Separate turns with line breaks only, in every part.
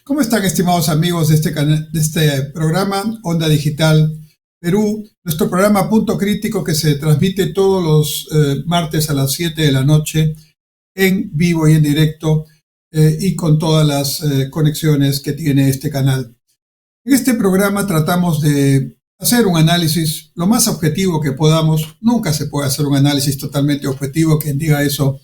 ¿Cómo están, estimados amigos de este programa Onda Digital Perú? Nuestro programa Punto Crítico, que se transmite todos los martes a las 7 de la noche en vivo y en directo y con todas las conexiones que tiene este canal. En este programa tratamos de hacer un análisis lo más objetivo que podamos. Nunca se puede hacer un análisis totalmente objetivo. Quien diga eso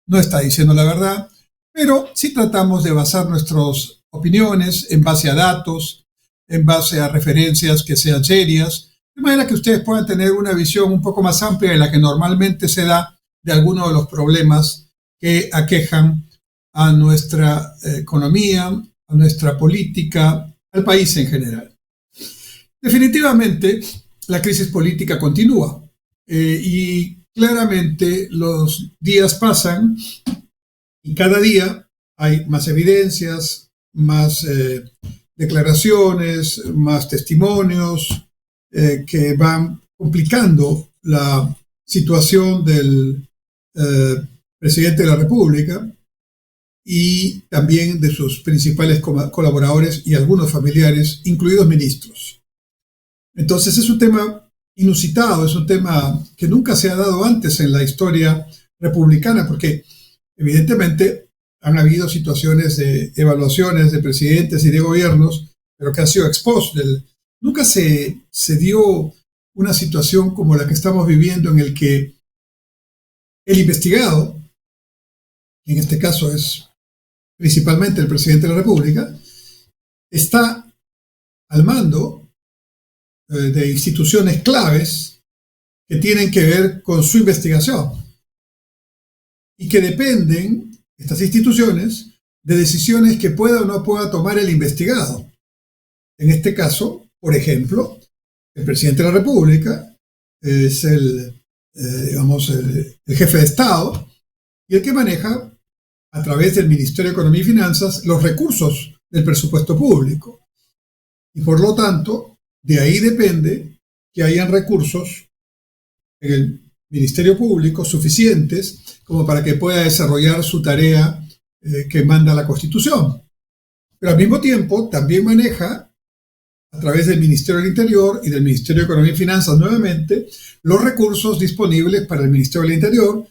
no está diciendo la verdad, pero sí tratamos de basar nuestras opiniones en base a datos, en base a referencias que sean serias, de manera que ustedes puedan tener una visión un poco más amplia de la que normalmente se da de algunos de los problemas que aquejan a nuestra economía, a nuestra política, al país en general. Definitivamente, la crisis política continúa y claramente los días pasan y cada día hay más evidencias, más declaraciones, más testimonios que van complicando la situación del presidente de la República y también de sus principales colaboradores y algunos familiares, incluidos ministros. Entonces es un tema inusitado, es un tema que nunca se ha dado antes en la historia republicana, porque evidentemente han habido situaciones de evaluaciones de presidentes y de gobiernos, pero que han sido ex post. Nunca se dio una situación como la que estamos viviendo, en el que el investigado, en este caso es principalmente el presidente de la República, está al mando de instituciones claves que tienen que ver con su investigación y que dependen, estas instituciones, de decisiones que pueda o no pueda tomar el investigado. En este caso, por ejemplo, el presidente de la República es el jefe de Estado y el que maneja, a través del Ministerio de Economía y Finanzas, los recursos del presupuesto público. Y por lo tanto, de ahí depende que hayan recursos en el Ministerio Público suficientes como para que pueda desarrollar su tarea que manda la Constitución. Pero al mismo tiempo también maneja, a través del Ministerio del Interior y del Ministerio de Economía y Finanzas nuevamente, los recursos disponibles para el Ministerio del Interior,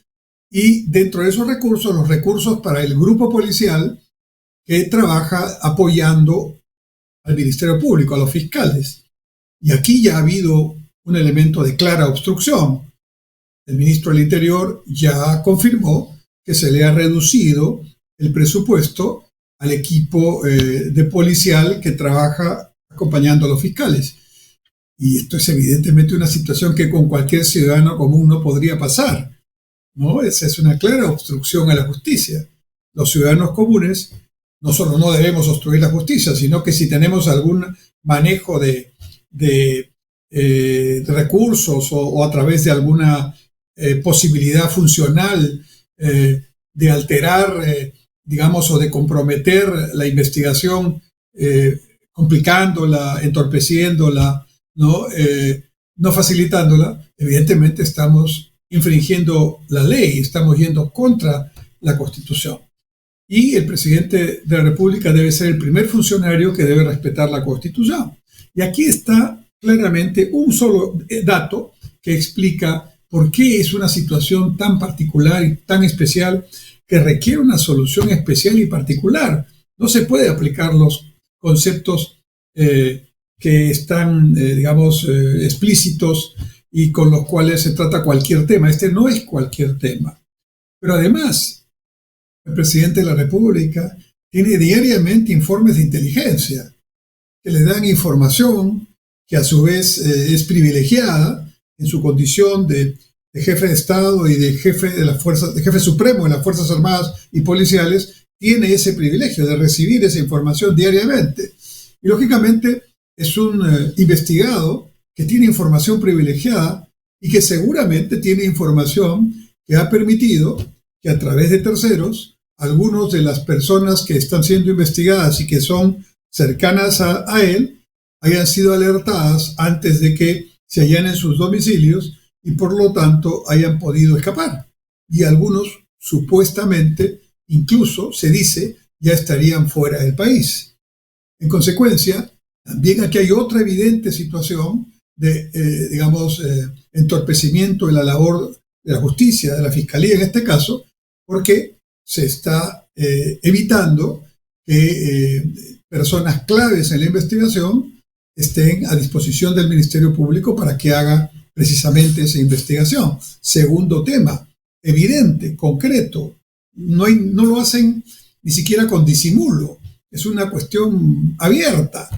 y dentro de esos recursos, los recursos para el grupo policial que trabaja apoyando al Ministerio Público, a los fiscales. Y aquí ya ha habido un elemento de clara obstrucción. El ministro del Interior ya confirmó que se le ha reducido el presupuesto al equipo de policial que trabaja acompañando a los fiscales. Y esto es evidentemente una situación que con cualquier ciudadano común no podría pasar, ¿no? Esa es una clara obstrucción a la justicia. Los ciudadanos comunes no solo no debemos obstruir la justicia, sino que si tenemos algún manejo de recursos o a través de alguna posibilidad funcional de alterar, o de comprometer la investigación, complicándola, entorpeciéndola, no facilitándola, evidentemente estamos infringiendo la ley, estamos yendo contra la Constitución. Y el presidente de la República debe ser el primer funcionario que debe respetar la Constitución. Y aquí está claramente un solo dato que explica por qué es una situación tan particular y tan especial que requiere una solución especial y particular. No se puede aplicar los conceptos que están, explícitos y con los cuales se trata cualquier tema. Este no es cualquier tema. Pero además, el presidente de la República tiene diariamente informes de inteligencia que le dan información que a su vez es privilegiada en su condición de jefe de Estado y de jefe supremo de las Fuerzas Armadas y Policiales. Tiene ese privilegio de recibir esa información diariamente. Y lógicamente es un investigado que tiene información privilegiada y que seguramente tiene información que ha permitido que a través de terceros, algunos de las personas que están siendo investigadas y que son cercanas a él, hayan sido alertadas antes de que se allanen sus domicilios y por lo tanto hayan podido escapar. Y algunos, supuestamente, incluso se dice, ya estarían fuera del país. En consecuencia, también aquí hay otra evidente situación de, entorpecimiento de la labor de la justicia, de la fiscalía en este caso, porque se está evitando que personas claves en la investigación estén a disposición del Ministerio Público para que haga precisamente esa investigación. Segundo tema, evidente, concreto, no lo hacen ni siquiera con disimulo, es una cuestión abierta,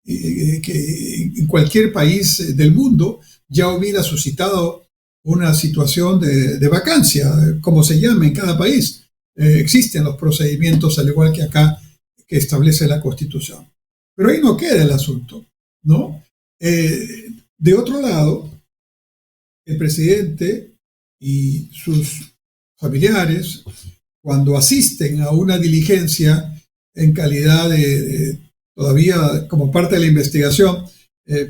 que en cualquier país del mundo ya hubiera suscitado una situación de vacancia, como se llama en cada país. Existen los procedimientos, al igual que acá, que establece la Constitución. Pero ahí no queda el asunto, ¿no? De otro lado, el presidente y sus familiares, cuando asisten a una diligencia en calidad de todavía como parte de la investigación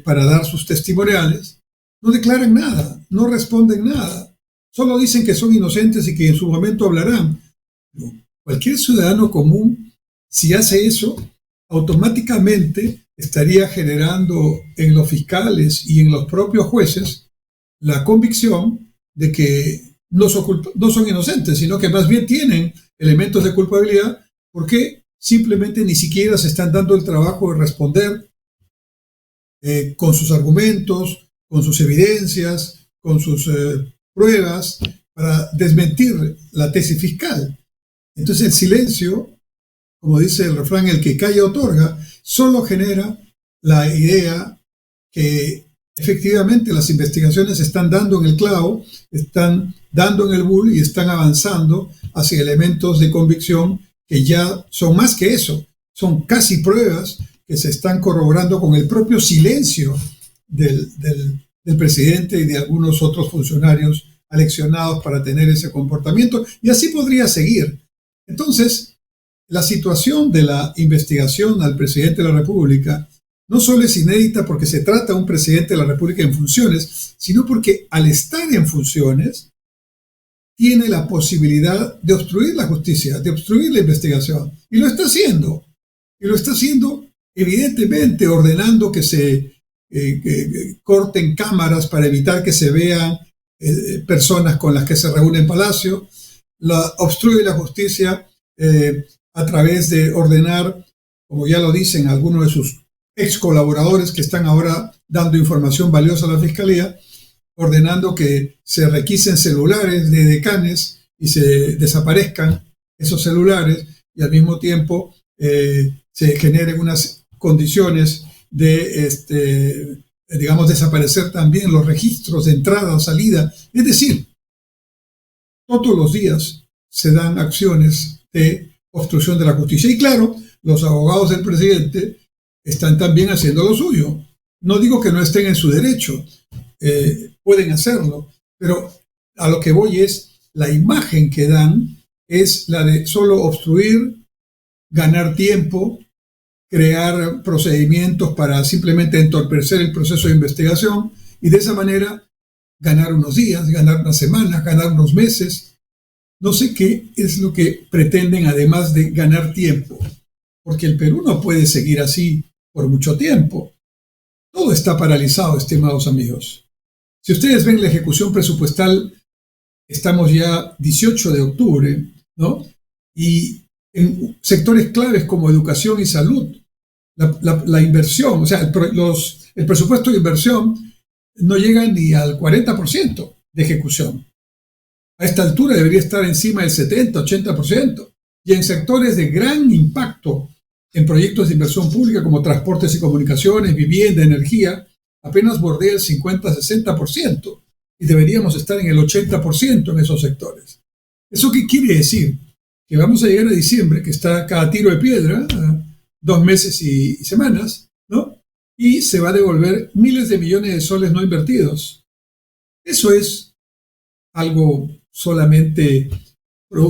para dar sus testimoniales, no declaran nada, no responden nada, solo dicen que son inocentes y que en su momento hablarán. Cualquier ciudadano común, si hace eso, automáticamente estaría generando en los fiscales y en los propios jueces la convicción de que no son inocentes, sino que más bien tienen elementos de culpabilidad porque simplemente ni siquiera se están dando el trabajo de responder con sus argumentos, con sus evidencias, con sus pruebas para desmentir la tesis fiscal. Entonces el silencio, como dice el refrán, el que calla otorga, solo genera la idea que efectivamente las investigaciones están dando en el clavo, están dando en el bull y están avanzando hacia elementos de convicción que ya son más que eso, son casi pruebas que se están corroborando con el propio silencio del presidente y de algunos otros funcionarios aleccionados para tener ese comportamiento, y así podría seguir. Entonces, la situación de la investigación al presidente de la República no solo es inédita porque se trata de un presidente de la República en funciones, sino porque al estar en funciones tiene la posibilidad de obstruir la justicia, de obstruir la investigación. Y lo está haciendo. Y lo está haciendo evidentemente ordenando que se corten cámaras para evitar que se vean personas con las que se reúne en Palacio. Obstruye la justicia a través de ordenar, como ya lo dicen algunos de sus ex colaboradores que están ahora dando información valiosa a la Fiscalía, ordenando que se requisen celulares de decanes y se desaparezcan esos celulares y al mismo tiempo se generen unas condiciones de, desaparecer también los registros de entrada o salida. Es decir, todos los días se dan acciones de obstrucción de la justicia. Y claro, los abogados del presidente están también haciendo lo suyo. No digo que no estén en su derecho, pueden hacerlo, pero a lo que voy es, la imagen que dan es la de solo obstruir, ganar tiempo, crear procedimientos para simplemente entorpecer el proceso de investigación y de esa manera ganar unos días, ganar unas semanas, ganar unos meses. No sé qué es lo que pretenden además de ganar tiempo, porque el Perú no puede seguir así por mucho tiempo. Todo está paralizado, estimados amigos. Si ustedes ven la ejecución presupuestal, estamos ya 18 de octubre, ¿no? Y en sectores claves como educación y salud, la inversión, o sea, el presupuesto de inversión no llega ni al 40% de ejecución. A esta altura debería estar encima del 70-80%. Y en sectores de gran impacto, en proyectos de inversión pública como transportes y comunicaciones, vivienda, energía, apenas bordea el 50-60%. Y deberíamos estar en el 80% en esos sectores. ¿Eso qué quiere decir? Que vamos a llegar a diciembre, que está cada tiro de piedra, 2 meses y semanas, ¿no? Y se va a devolver miles de millones de soles no invertidos. Eso es algo solamente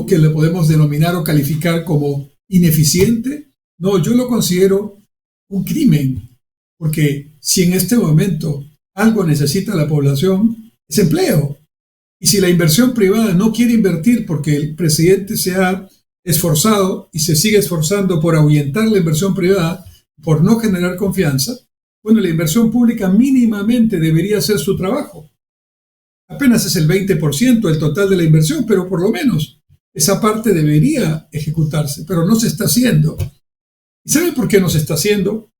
que le podemos denominar o calificar como ineficiente. No, yo lo considero un crimen. porque si en este momento algo necesita la población, es empleo. Y si la inversión privada no quiere invertir porque el presidente se ha esforzado y se sigue esforzando por ahuyentar la inversión privada, por no generar confianza, bueno, la inversión pública mínimamente debería hacer su trabajo. Apenas es el 20% del total de la inversión, pero por lo menos esa parte debería ejecutarse, pero no se está haciendo. ¿Y saben por qué no se está haciendo?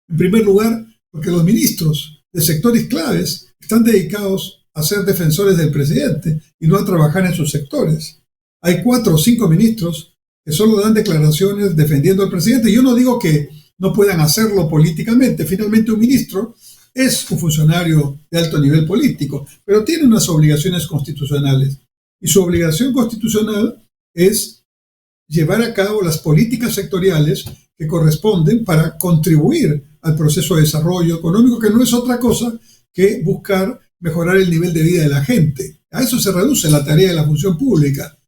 En primer lugar, porque los ministros de sectores claves están dedicados a ser defensores del presidente y no a trabajar en sus sectores. Hay 4 o 5 ministros que solo dan declaraciones defendiendo al presidente. Yo no digo que no puedan hacerlo políticamente. Finalmente, un ministro es un funcionario de alto nivel político, pero tiene unas obligaciones constitucionales. Y su obligación constitucional es llevar a cabo las políticas sectoriales que corresponden para contribuir al proceso de desarrollo económico, que no es otra cosa que buscar mejorar el nivel de vida de la gente. A eso se reduce la tarea de la función pública.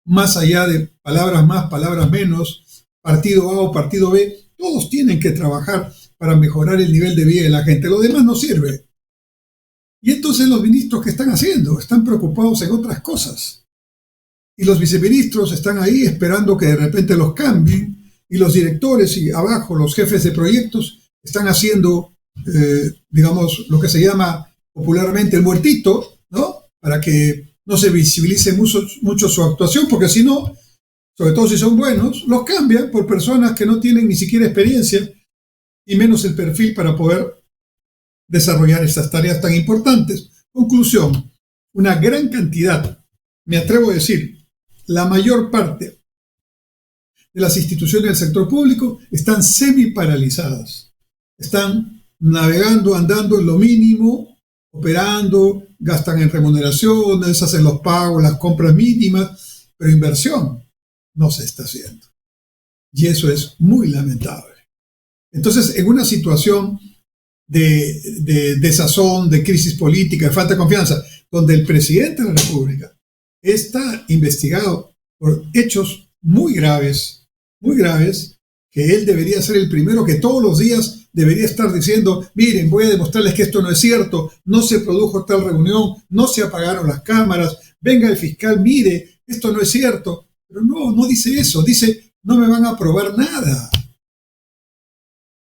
Más allá de palabras más, palabras menos, partido A o partido B, todos tienen que trabajar para mejorar el nivel de vida de la gente. Lo demás no sirve. Y entonces los ministros, ¿qué están haciendo? Están preocupados en otras cosas. Y los viceministros están ahí esperando que de repente los cambien. Y los directores y abajo los jefes de proyectos están haciendo, digamos, lo que se llama popularmente el muertito, ¿no? Para que no se visibilice mucho su actuación, porque si no, sobre todo si son buenos, los cambian por personas que no tienen ni siquiera experiencia y menos el perfil para poder desarrollar estas tareas tan importantes. Conclusión, una gran cantidad, me atrevo a decir, la mayor parte de las instituciones del sector público están semi-paralizadas. Están navegando, andando en lo mínimo, operando, gastan en remuneraciones, hacen los pagos, las compras mínimas, pero inversión no se está haciendo. Y eso es muy lamentable. Entonces, en una situación de desazón, de crisis política, de falta de confianza, donde el presidente de la República está investigado por hechos muy graves, que él debería ser el primero que todos los días debería estar diciendo, miren, voy a demostrarles que esto no es cierto, no se produjo tal reunión, no se apagaron las cámaras, venga el fiscal, mire, esto no es cierto. Pero no dice eso, dice, no me van a probar nada.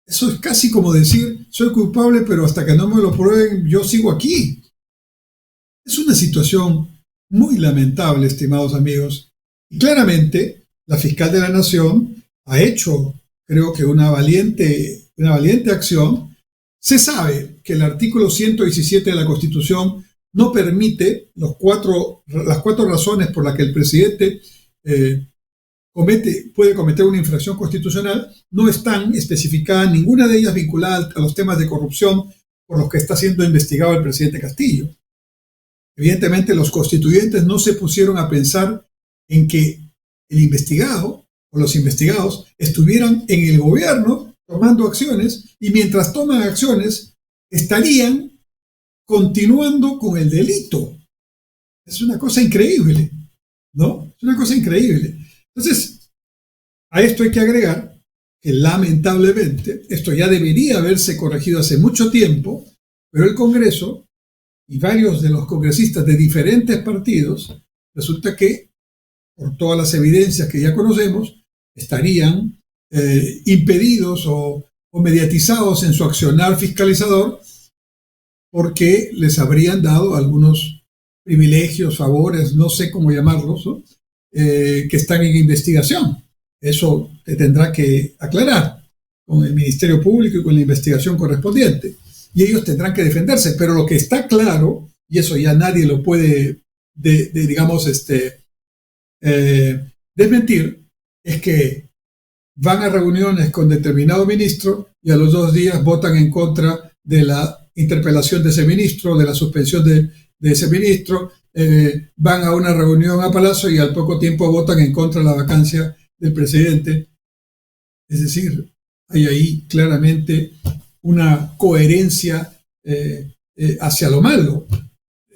Eso es casi como decir, soy culpable, pero hasta que no me lo prueben, yo sigo aquí. Es una situación muy lamentable, estimados amigos. Y claramente, la fiscal de la Nación ha hecho, creo que una valiente acción. Se sabe que el artículo 117 de la Constitución no permite las cuatro razones por las que el presidente puede cometer una infracción constitucional, no están especificadas, ninguna de ellas vinculada a los temas de corrupción por los que está siendo investigado el presidente Castillo. Evidentemente, los constituyentes no se pusieron a pensar en que el investigado o los investigados estuvieran en el gobierno tomando acciones y mientras toman acciones estarían continuando con el delito. Es una cosa increíble, ¿no? Es una cosa increíble. Entonces, a esto hay que agregar que lamentablemente esto ya debería haberse corregido hace mucho tiempo, pero el Congreso y varios de los congresistas de diferentes partidos, resulta que, por todas las evidencias que ya conocemos, estarían impedidos o mediatizados en su accionar fiscalizador porque les habrían dado algunos privilegios, favores, no sé cómo llamarlos, ¿no? Que están en investigación. Eso te tendrá que aclarar con el Ministerio Público y con la investigación correspondiente. Y ellos tendrán que defenderse. Pero lo que está claro, y eso ya nadie lo puede, desmentir, es que van a reuniones con determinado ministro y a los 2 días votan en contra de la interpelación de ese ministro, de la suspensión de ese ministro, van a una reunión a Palacio y al poco tiempo votan en contra de la vacancia del presidente. Es decir, hay ahí claramente una coherencia hacia lo malo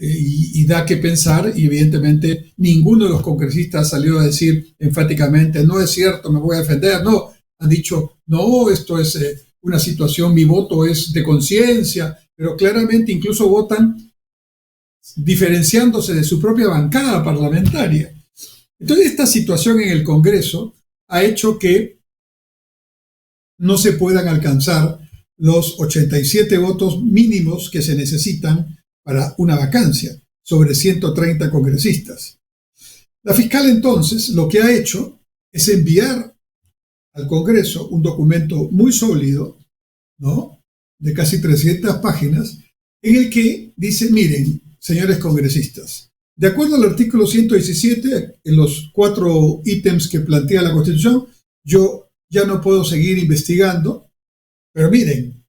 y da que pensar, y evidentemente ninguno de los congresistas salió a decir enfáticamente, no es cierto, me voy a defender, no, han dicho, no, esto es una situación, mi voto es de conciencia, pero claramente incluso votan diferenciándose de su propia bancada parlamentaria. Entonces, esta situación en el Congreso ha hecho que no se puedan alcanzar los 87 votos mínimos que se necesitan para una vacancia sobre 130 congresistas. La fiscal entonces lo que ha hecho es enviar al Congreso un documento muy sólido, ¿no?, de casi 300 páginas, en el que dice, miren, señores congresistas, de acuerdo al artículo 117, en los 4 ítems que plantea la Constitución, yo ya no puedo seguir investigando, pero miren,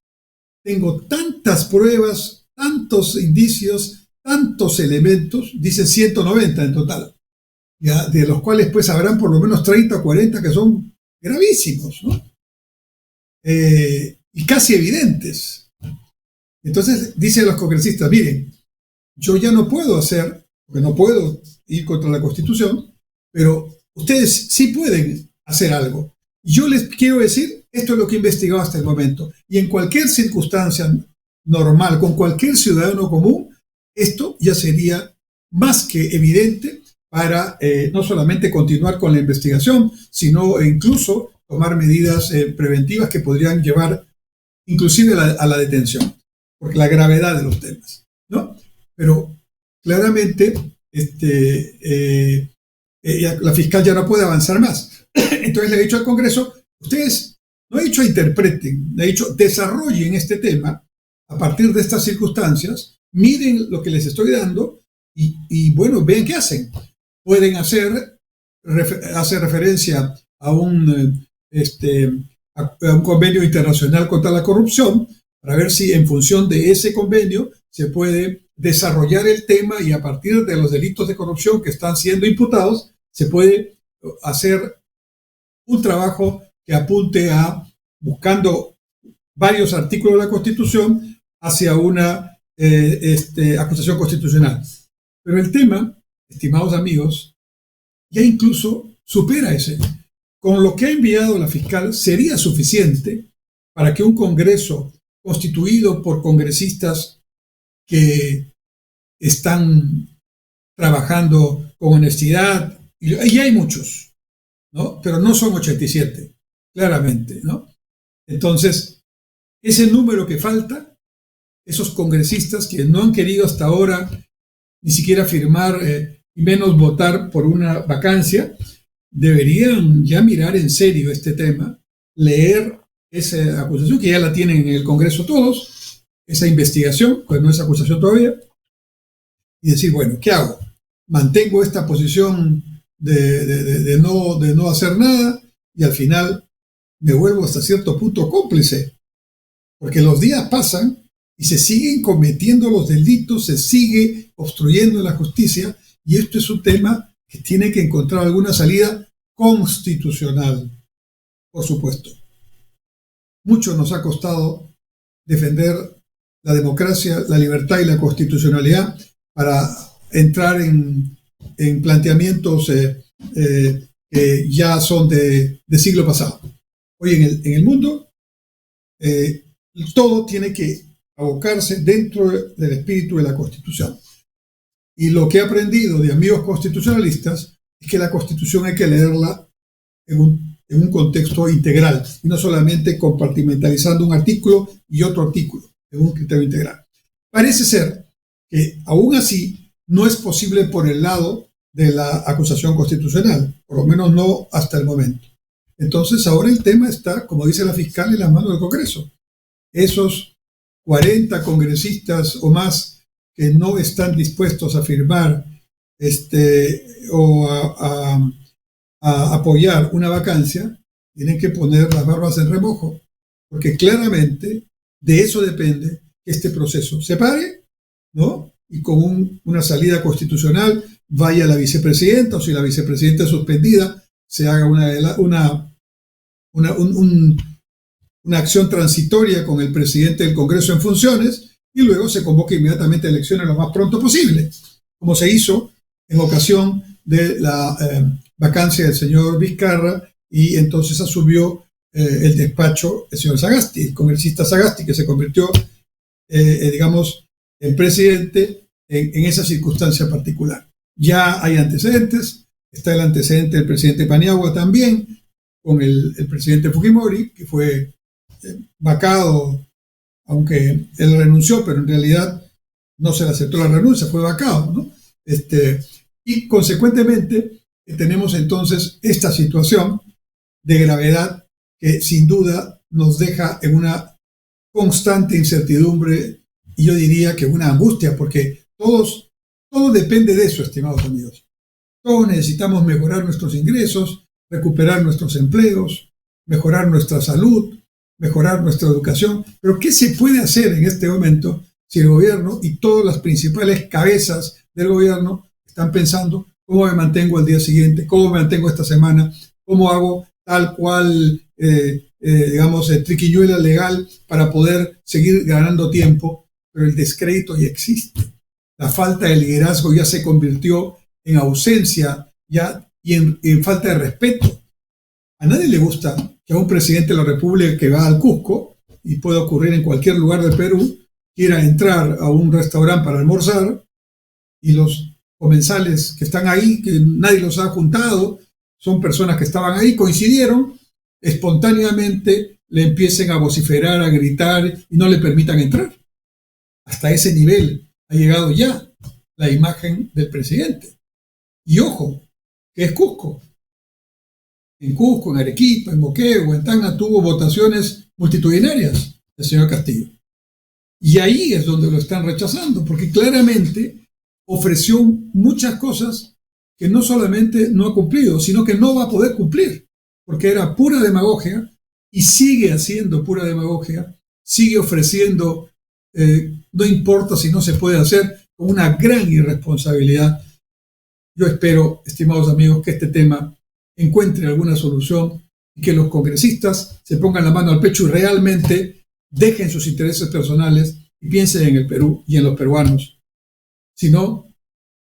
tengo tantas pruebas, tantos indicios, tantos elementos, dice 190 en total, ya, de los cuales pues habrán por lo menos 30 o 40 que son gravísimos, ¿no? Y casi evidentes. Entonces dicen los congresistas, miren, yo ya no puedo hacer, porque no puedo ir contra la Constitución, pero ustedes sí pueden hacer algo. Yo les quiero decir, esto es lo que he investigado hasta el momento, y en cualquier circunstancia normal, con cualquier ciudadano común, esto ya sería más que evidente para no solamente continuar con la investigación, sino incluso tomar medidas preventivas que podrían llevar inclusive a la detención, por la gravedad de los temas, ¿no? Pero claramente la fiscal ya no puede avanzar más. Entonces le he dicho al Congreso, ustedes no he dicho interpreten, le he dicho desarrollen este tema a partir de estas circunstancias, miren lo que les estoy dando y bueno, vean qué hacen. Pueden hacer referencia a un convenio internacional contra la corrupción, para ver si en función de ese convenio se puede desarrollar el tema y a partir de los delitos de corrupción que están siendo imputados, se puede hacer un trabajo que apunte a, buscando varios artículos de la Constitución, hacia una acusación constitucional. Pero el tema, estimados amigos, ya incluso supera ese. Con lo que ha enviado la fiscal sería suficiente para que un Congreso constituido por congresistas que están trabajando con honestidad, y hay muchos, ¿no?, pero no son 87, claramente, ¿no? Entonces, ese número que falta, esos congresistas que no han querido hasta ahora ni siquiera firmar y menos votar por una vacancia, deberían ya mirar en serio este tema, leer esa acusación, que ya la tienen en el Congreso todos, esa investigación, pues no es acusación todavía, y decir, bueno, ¿qué hago? ¿Mantengo esta posición de no hacer nada y al final me vuelvo hasta cierto punto cómplice? Porque los días pasan y se siguen cometiendo los delitos, se sigue obstruyendo la justicia, y esto es un tema que tiene que encontrar alguna salida constitucional, por supuesto. Mucho nos ha costado defender la democracia, la libertad y la constitucionalidad para entrar en planteamientos que ya son de siglo pasado. Hoy en el mundo todo tiene que abocarse dentro del espíritu de la Constitución. Y lo que he aprendido de amigos constitucionalistas es que la Constitución hay que leerla en un contexto integral y no solamente compartimentalizando un artículo y otro artículo, en un criterio integral. Parece ser que aún así no es posible por el lado de la acusación constitucional, por lo menos no hasta el momento. Entonces ahora el tema está, como dice la fiscal, en las manos del Congreso. Esos 40 congresistas o más que no están dispuestos a firmar o a apoyar una vacancia, tienen que poner las barbas en remojo, porque claramente de eso depende que este proceso se pare, ¿no? Y con una salida constitucional vaya la vicepresidenta, o si la vicepresidenta es suspendida, se haga una acción transitoria con el presidente del Congreso en funciones y luego se convoque inmediatamente elecciones lo más pronto posible, como se hizo en ocasión de la vacancia del señor Vizcarra, y entonces asumió el despacho del señor Sagasti, el congresista Sagasti, que se convirtió, digamos, en presidente en esa circunstancia particular. Ya hay antecedentes, está el antecedente del presidente Paniagua también, con el presidente Fujimori, que fue vacado, aunque él renunció, pero en realidad no se le aceptó la renuncia, fue vacado, ¿no? Y consecuentemente tenemos entonces esta situación de gravedad que sin duda nos deja en una constante incertidumbre y yo diría que una angustia, porque todo depende de eso, estimados amigos. Todos necesitamos mejorar nuestros ingresos, recuperar nuestros empleos, mejorar nuestra salud, mejorar nuestra educación. Pero ¿qué se puede hacer en este momento si el gobierno y todas las principales cabezas del gobierno están pensando cómo me mantengo al día siguiente, cómo me mantengo esta semana, cómo hago tal cual, digamos, triquiñuela legal para poder seguir ganando tiempo? Pero el descrédito ya existe. La falta de liderazgo ya se convirtió en ausencia ya y en falta de respeto. A nadie le gusta que a un presidente de la República que va al Cusco, y puede ocurrir en cualquier lugar del Perú, quiera entrar a un restaurante para almorzar y los comensales que están ahí, que nadie los ha juntado, son personas que estaban ahí, coincidieron, espontáneamente le empiecen a vociferar, a gritar y no le permitan entrar. Hasta ese nivel ha llegado ya la imagen del presidente. Y ojo, que es Cusco. En Cusco, en Arequipa, en Moquegua, en Tacna tuvo votaciones multitudinarias el señor Castillo. Y ahí es donde lo están rechazando, porque claramente ofreció muchas cosas que no solamente no ha cumplido, sino que no va a poder cumplir, porque era pura demagogia y sigue haciendo pura demagogia, sigue ofreciendo, no importa si no se puede hacer, con una gran irresponsabilidad. Yo espero, estimados amigos, que este tema encuentre alguna solución y que los congresistas se pongan la mano al pecho y realmente dejen sus intereses personales y piensen en el Perú y en los peruanos. Si no,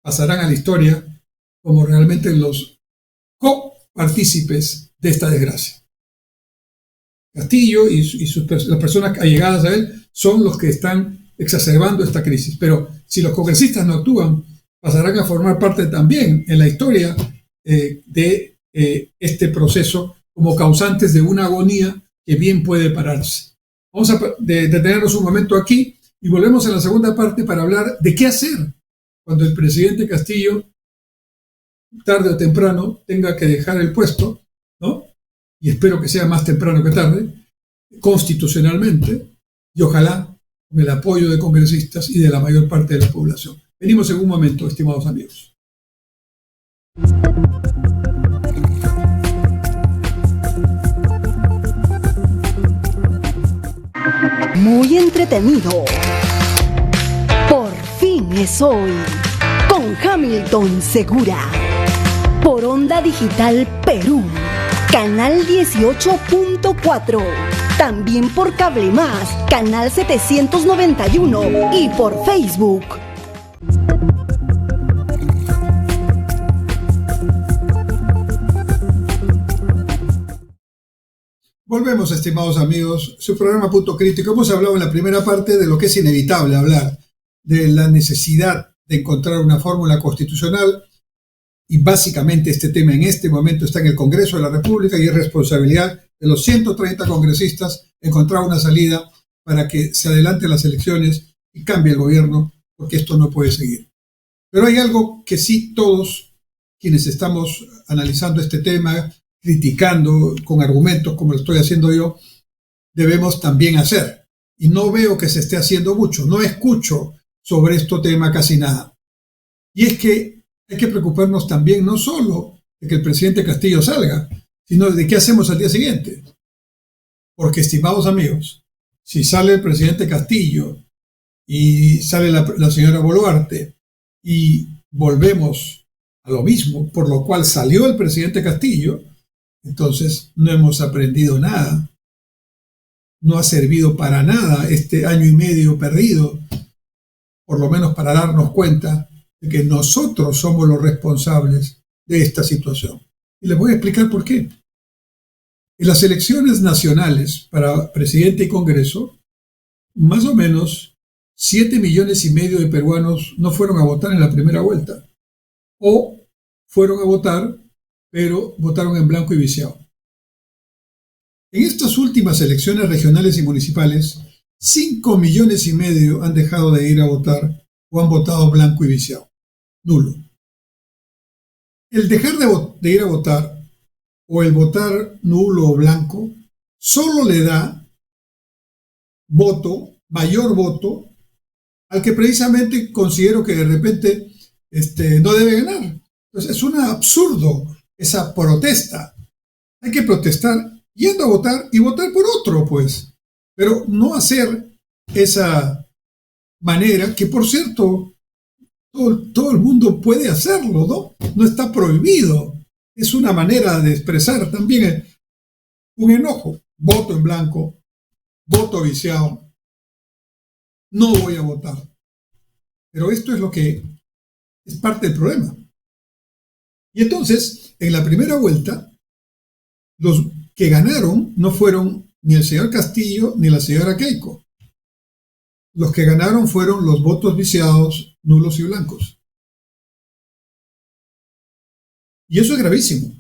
pasarán a la historia como realmente los copartícipes de esta desgracia. Castillo y las personas allegadas a él son los que están exacerbando esta crisis. Pero si los congresistas no actúan, pasarán a formar parte también en la historia de este proceso como causantes de una agonía que bien puede pararse. Vamos a detenernos un momento aquí y volvemos en la segunda parte para hablar de qué hacer cuando el presidente Castillo, tarde o temprano, tenga que dejar el puesto, ¿no? Y espero que sea más temprano que tarde, constitucionalmente, y ojalá con el apoyo de congresistas y de la mayor parte de la población. Venimos en un momento, estimados amigos.
Muy entretenido. Por fin es hoy. Con Hamilton Segura. Por Onda Digital Perú. Canal 18.4. También por Cable Más, canal 791 y por Facebook.
Volvemos, estimados amigos, su programa Punto Crítico. Hemos hablado en la primera parte de lo que es inevitable hablar, de la necesidad de encontrar una fórmula constitucional y básicamente este tema en este momento está en el Congreso de la República y es responsabilidad de los 130 congresistas encontrar una salida para que se adelanten las elecciones y cambie el gobierno, porque esto no puede seguir. Pero hay algo que sí todos quienes estamos analizando este tema, criticando con argumentos como lo estoy haciendo yo, debemos también hacer. Y no veo que se esté haciendo mucho, no escucho sobre este tema casi nada. Y es que hay que preocuparnos también no solo de que el presidente Castillo salga, sino de qué hacemos al día siguiente. Porque, estimados amigos, si sale el presidente Castillo y sale la señora Boluarte y volvemos a lo mismo, por lo cual salió el presidente Castillo, entonces no hemos aprendido nada. No ha servido para nada este año y medio perdido, por lo menos para darnos cuenta de que nosotros somos los responsables de esta situación. Y les voy a explicar por qué. En las elecciones nacionales para presidente y Congreso, más o menos 7,5 millones de peruanos no fueron a votar en la primera vuelta. O fueron a votar, pero votaron en blanco y viciado. En estas últimas elecciones regionales y municipales, 5,5 millones han dejado de ir a votar o han votado blanco y viciado. Nulo. El dejar de ir a votar o el votar nulo o blanco solo le da voto, mayor voto, al que precisamente considero que de repente no debe ganar. Entonces es un absurdo esa protesta. Hay que protestar yendo a votar y votar por otro, pues. Pero no hacer esa manera, que por cierto, todo el mundo puede hacerlo, ¿no? No está prohibido. Es una manera de expresar también un enojo. Voto en blanco, voto viciado, no voy a votar. Pero esto es lo que es parte del problema. Y entonces, en la primera vuelta, los que ganaron no fueron ni el señor Castillo ni la señora Keiko. Los que ganaron fueron los votos viciados, nulos y blancos. Y eso es gravísimo.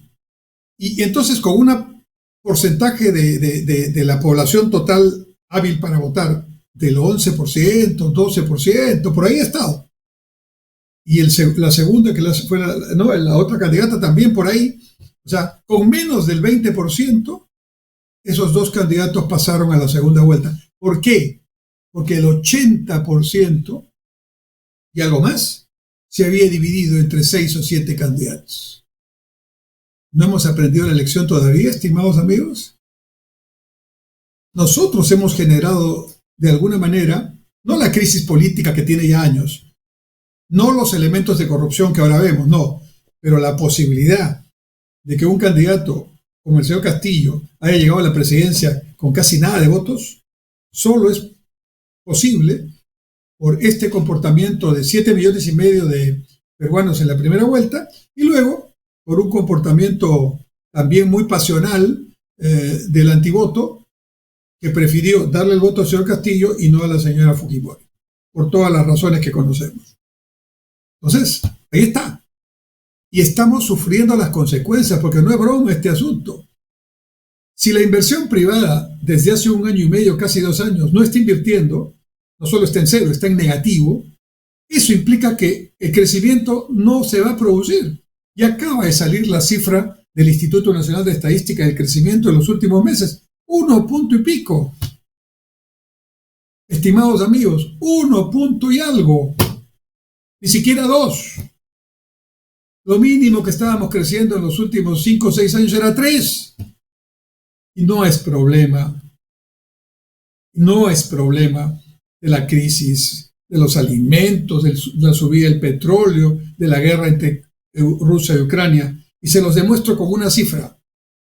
Y entonces, con un porcentaje de la población total hábil para votar, del 11%, 12%, por ahí ha estado. Y la segunda, que fue la otra candidata, también por ahí. O sea, con menos del 20%, esos dos candidatos pasaron a la segunda vuelta. ¿Por qué? Porque el 80% y algo más se había dividido entre 6 o 7 candidatos. ¿No hemos aprendido la lección todavía, estimados amigos? Nosotros hemos generado, de alguna manera, no la crisis política que tiene ya años, no los elementos de corrupción que ahora vemos, no, pero la posibilidad de que un candidato como el señor Castillo haya llegado a la presidencia con casi nada de votos, solo es posible por este comportamiento de 7,5 millones de peruanos en la primera vuelta y luego por un comportamiento también muy pasional del antivoto, que prefirió darle el voto al señor Castillo y no a la señora Fujimori, por todas las razones que conocemos. Entonces, ahí está. Y estamos sufriendo las consecuencias, porque no es broma este asunto. Si la inversión privada desde hace 1 año y medio, casi 2 años, no está invirtiendo, no solo está en cero, está en negativo, eso implica que el crecimiento no se va a producir. Y acaba de salir la cifra del Instituto Nacional de Estadística del crecimiento en los últimos meses. 1 punto y pico. Estimados amigos, 1 punto y algo. Ni siquiera 2. Lo mínimo que estábamos creciendo en los últimos 5 o 6 años era 3. Y no es problema. No es problema de la crisis, de los alimentos, de la subida del petróleo, de la guerra entre Rusia y Ucrania. Y se los demuestro con una cifra.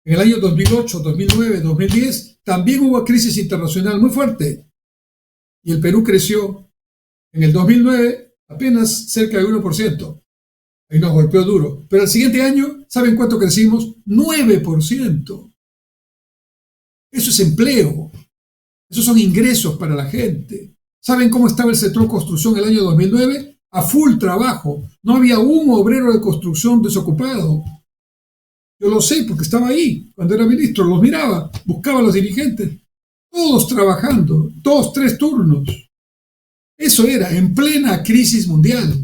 En el año 2008, 2009, 2010, también hubo crisis internacional muy fuerte. Y el Perú creció en el 2009 apenas cerca del 1%. Ahí nos golpeó duro. Pero el siguiente año, ¿saben cuánto crecimos? 9%. Eso es empleo. Esos son ingresos para la gente. ¿Saben cómo estaba el sector construcción el año 2009? A full trabajo. No había un obrero de construcción desocupado. Yo lo sé porque estaba ahí cuando era ministro, los miraba, buscaba a los dirigentes, todos trabajando, 2, 3 turnos. Eso era en plena crisis mundial.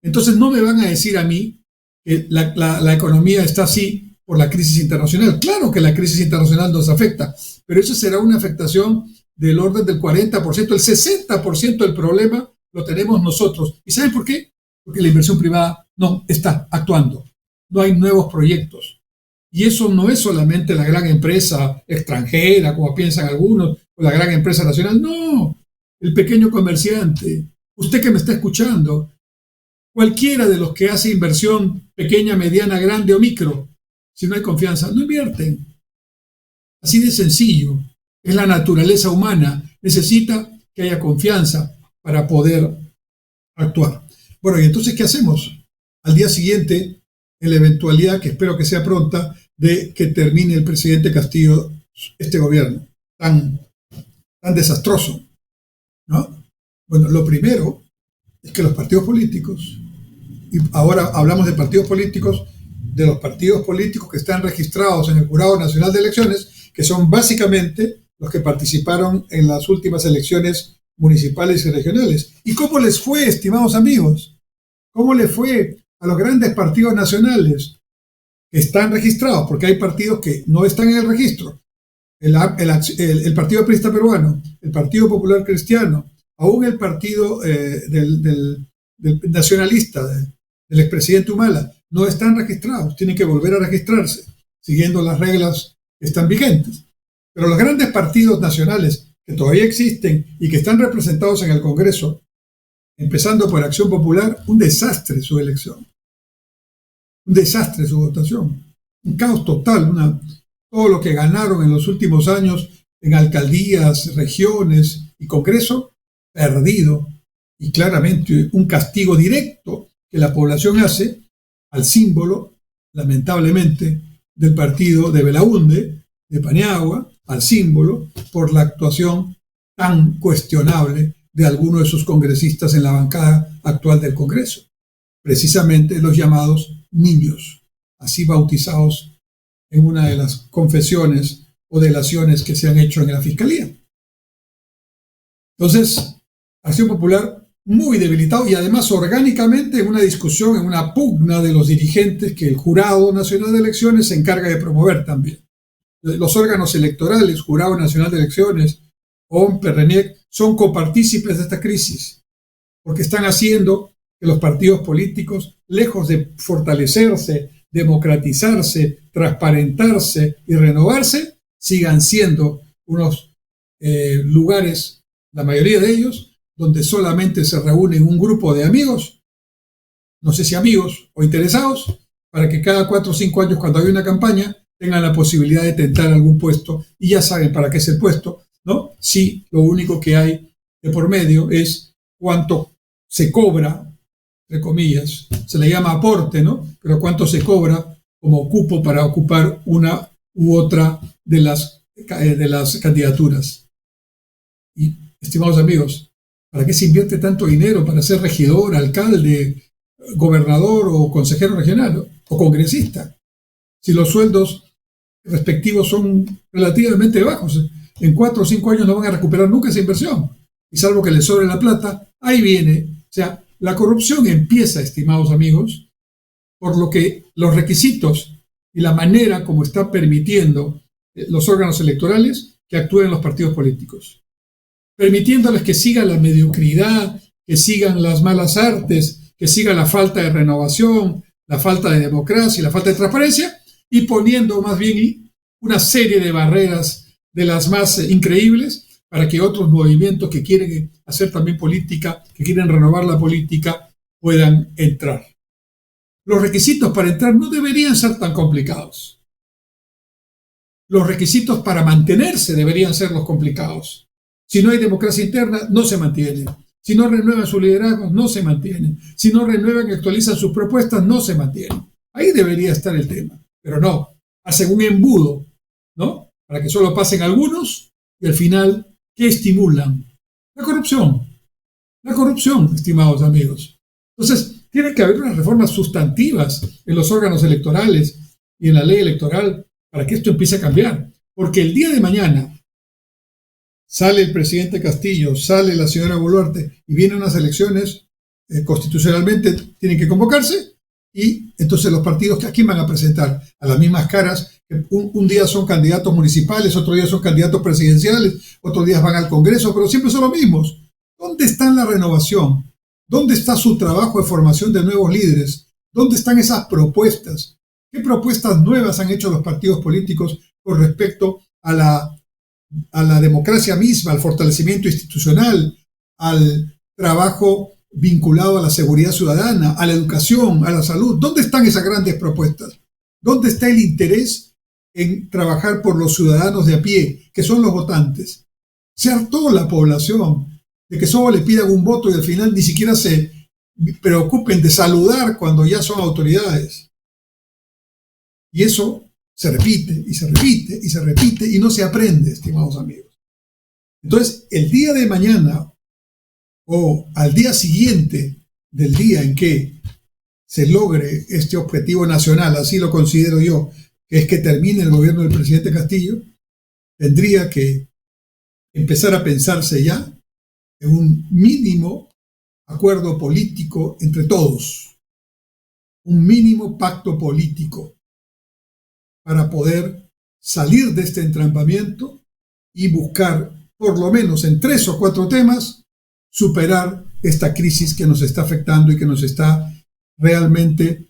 Entonces no me van a decir a mí que la economía está así por la crisis internacional. Claro que la crisis internacional nos afecta, pero eso será una afectación del orden del 40%, el 60% del problema lo tenemos nosotros. ¿Y saben por qué? Porque la inversión privada no está actuando. No hay nuevos proyectos. Y eso no es solamente la gran empresa extranjera, como piensan algunos, o la gran empresa nacional. No, el pequeño comerciante, usted que me está escuchando, cualquiera de los que hace inversión pequeña, mediana, grande o micro, si no hay confianza, no invierten. Así de sencillo. Es la naturaleza humana. Necesita que haya confianza para poder actuar. Bueno, ¿y entonces qué hacemos? Al día siguiente, en la eventualidad, que espero que sea pronta, de que termine el presidente Castillo este gobierno tan desastroso, ¿no? Bueno, lo primero es que los partidos políticos, y ahora hablamos de partidos políticos, de los partidos políticos que están registrados en el Jurado Nacional de Elecciones, que son básicamente los que participaron en las últimas elecciones municipales y regionales. ¿Y cómo les fue, estimados amigos? ¿Cómo les fue a los grandes partidos nacionales que están registrados? Porque hay partidos que no están en el registro. El Partido Aprista Peruano, el Partido Popular Cristiano, aún el partido del nacionalista, del expresidente Humala, no están registrados, tienen que volver a registrarse, siguiendo las reglas que están vigentes. Pero los grandes partidos nacionales que todavía existen y que están representados en el Congreso, empezando por Acción Popular, un desastre su elección, un desastre su votación, un caos total, todo lo que ganaron en los últimos años en alcaldías, regiones y Congreso, perdido, y claramente un castigo directo que la población hace al símbolo, lamentablemente, del partido de Belaúnde, de Paniagua, al símbolo por la actuación tan cuestionable de algunos de sus congresistas en la bancada actual del Congreso, precisamente los llamados niños, así bautizados en una de las confesiones o delaciones que se han hecho en la Fiscalía. Entonces, Acción Popular muy debilitado y además orgánicamente en una discusión, en una pugna de los dirigentes que el Jurado Nacional de Elecciones se encarga de promover también. Los órganos electorales, Jurado Nacional de Elecciones, OMPE, RENIEC, son copartícipes de esta crisis, porque están haciendo que los partidos políticos, lejos de fortalecerse, democratizarse, transparentarse y renovarse, sigan siendo unos lugares, la mayoría de ellos, donde solamente se reúnen un grupo de amigos, no sé si amigos o interesados, para que cada 4 o 5 años, cuando hay una campaña, tengan la posibilidad de tentar algún puesto, y ya saben para qué es el puesto, ¿no? Si lo único que hay de por medio es cuánto se cobra, entre comillas, se le llama aporte, ¿no? Pero cuánto se cobra como cupo para ocupar una u otra de las candidaturas. Y, estimados amigos, ¿para qué se invierte tanto dinero para ser regidor, alcalde, gobernador o consejero regional o congresista? Si los sueldos respectivos son relativamente bajos, en 4 o 5 años no van a recuperar nunca esa inversión. Y salvo que les sobre la plata, ahí viene. O sea, la corrupción empieza, estimados amigos, por lo que los requisitos y la manera como está permitiendo los órganos electorales que actúen los partidos políticos, permitiéndoles que sigan la mediocridad, que sigan las malas artes, que sigan la falta de renovación, la falta de democracia, la falta de transparencia, y poniendo más bien una serie de barreras de las más increíbles para que otros movimientos que quieren hacer también política, que quieren renovar la política, puedan entrar. Los requisitos para entrar no deberían ser tan complicados. Los requisitos para mantenerse deberían ser los complicados. Si no hay democracia interna, no se mantiene. Si no renuevan sus liderazgos, no se mantienen. Si no renuevan y actualizan sus propuestas, no se mantienen. Ahí debería estar el tema. Pero no, hacen un embudo, ¿no? Para que solo pasen algunos y al final, ¿qué estimulan? La corrupción. La corrupción, estimados amigos. Entonces, tiene que haber unas reformas sustantivas en los órganos electorales y en la ley electoral para que esto empiece a cambiar. Porque el día de mañana sale el presidente Castillo, sale la señora Boluarte y vienen unas elecciones constitucionalmente, tienen que convocarse, y entonces los partidos, ¿a quién van a presentar? A las mismas caras, que un día son candidatos municipales, otro día son candidatos presidenciales, otros días van al Congreso, pero siempre son los mismos. ¿Dónde está la renovación? ¿Dónde está su trabajo de formación de nuevos líderes? ¿Dónde están esas propuestas? ¿Qué propuestas nuevas han hecho los partidos políticos con respecto a la democracia misma, al fortalecimiento institucional, al trabajo vinculado a la seguridad ciudadana, a la educación, a la salud? ¿Dónde están esas grandes propuestas? ¿Dónde está el interés en trabajar por los ciudadanos de a pie, que son los votantes? Se hartó la población de que solo le pidan un voto y al final ni siquiera se preocupen de saludar cuando ya son autoridades. Y eso se repite y se repite y se repite y no se aprende, estimados amigos. Entonces, el día de mañana o al día siguiente del día en que se logre este objetivo nacional, así lo considero yo, que es que termine el gobierno del presidente Castillo, tendría que empezar a pensarse ya en un mínimo acuerdo político entre todos, un mínimo pacto político para poder salir de este entrampamiento y buscar, por lo menos en 3 o 4 temas, superar esta crisis que nos está afectando y que nos está realmente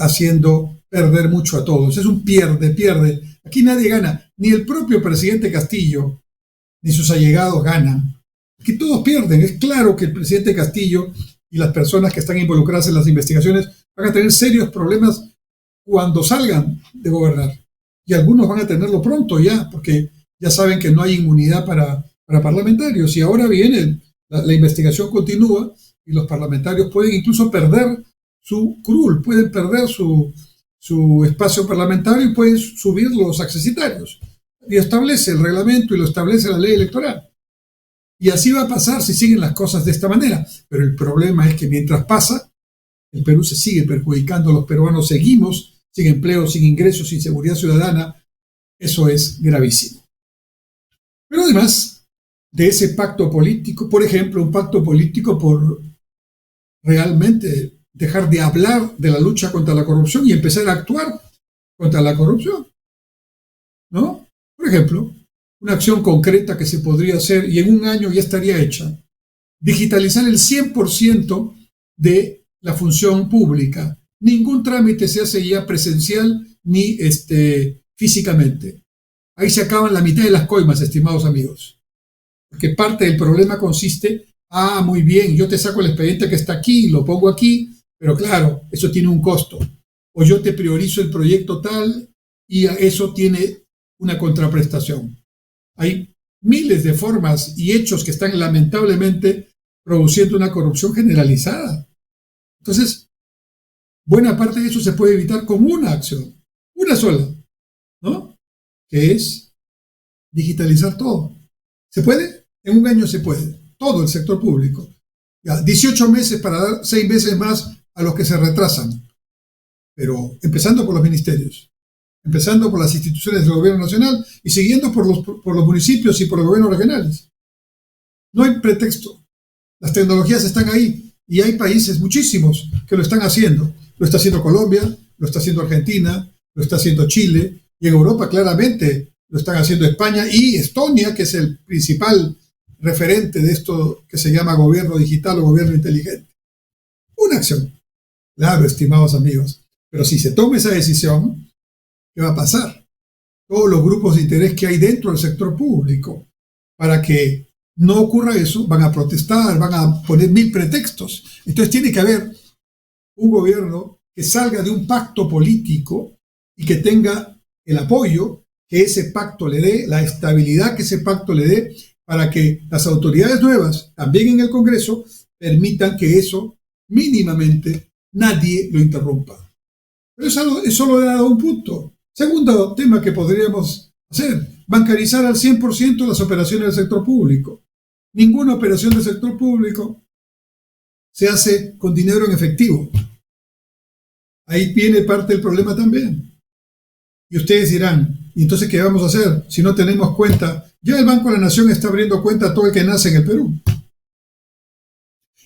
haciendo perder mucho a todos. Es un pierde. Aquí nadie gana, ni el propio presidente Castillo, ni sus allegados ganan. Aquí todos pierden. Es claro que el presidente Castillo y las personas que están involucradas en las investigaciones van a tener serios problemas cuando salgan de gobernar. Y algunos van a tenerlo pronto ya, porque ya saben que no hay inmunidad para parlamentarios. Y ahora viene, la investigación continúa y los parlamentarios pueden incluso perder su curul, pueden perder su espacio parlamentario y pueden subir los accesitarios. Y establece el reglamento y lo establece la ley electoral. Y así va a pasar si siguen las cosas de esta manera. Pero el problema es que mientras pasa, el Perú se sigue perjudicando, los peruanos seguimos sin empleo, sin ingresos, sin seguridad ciudadana. Eso es gravísimo. Pero además de ese pacto político, por ejemplo, un pacto político por realmente dejar de hablar de la lucha contra la corrupción y empezar a actuar contra la corrupción, ¿no? Por ejemplo, una acción concreta que se podría hacer y en un año ya estaría hecha: digitalizar el 100% de la función pública. Ningún trámite se hace ya presencial ni físicamente. Ahí se acaban la mitad de las coimas, estimados amigos. Porque parte del problema consiste, muy bien, yo te saco el expediente que está aquí, lo pongo aquí, pero claro, eso tiene un costo. O yo te priorizo el proyecto tal y eso tiene una contraprestación. Hay miles de formas y hechos que están lamentablemente produciendo una corrupción generalizada. Entonces, buena parte de eso se puede evitar con una acción, una sola, ¿no? Que es digitalizar todo. ¿Se puede? En un año se puede. Todo el sector público. Ya, 18 meses para dar 6 meses más a los que se retrasan. Pero empezando por los ministerios, empezando por las instituciones del gobierno nacional y siguiendo por los municipios y por los gobiernos regionales. No hay pretexto. Las tecnologías están ahí y hay países, muchísimos, que lo están haciendo. Lo está haciendo Colombia, lo está haciendo Argentina, lo está haciendo Chile, y en Europa claramente lo están haciendo España y Estonia, que es el principal referente de esto que se llama gobierno digital o gobierno inteligente. Una acción. Claro, estimados amigos. Pero si se toma esa decisión, ¿qué va a pasar? Todos los grupos de interés que hay dentro del sector público, para que no ocurra eso, van a protestar, van a poner 1000 pretextos. Entonces tiene que haber un gobierno que salga de un pacto político y que tenga el apoyo que ese pacto le dé, la estabilidad que ese pacto le dé, para que las autoridades nuevas, también en el Congreso, permitan que eso mínimamente nadie lo interrumpa. Pero eso lo he dado un punto. Segundo tema que podríamos hacer: bancarizar al 100% las operaciones del sector público. Ninguna operación del sector público se hace con dinero en efectivo. Ahí viene parte del problema también. Y ustedes dirán, ¿y entonces qué vamos a hacer si no tenemos cuenta? Ya el Banco de la Nación está abriendo cuenta a todo el que nace en el Perú.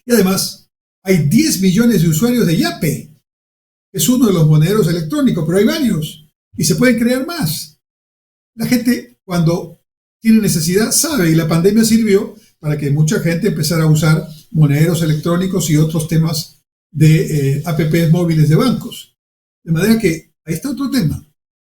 Y además, hay 10 millones de usuarios de Yape. Es uno de los moneros electrónicos, pero hay varios. Y se pueden crear más. La gente, cuando tiene necesidad, sabe, y la pandemia sirvió para que mucha gente empezara a usar moneros electrónicos y otros temas de apps móviles de bancos. De manera que ahí está otro tema.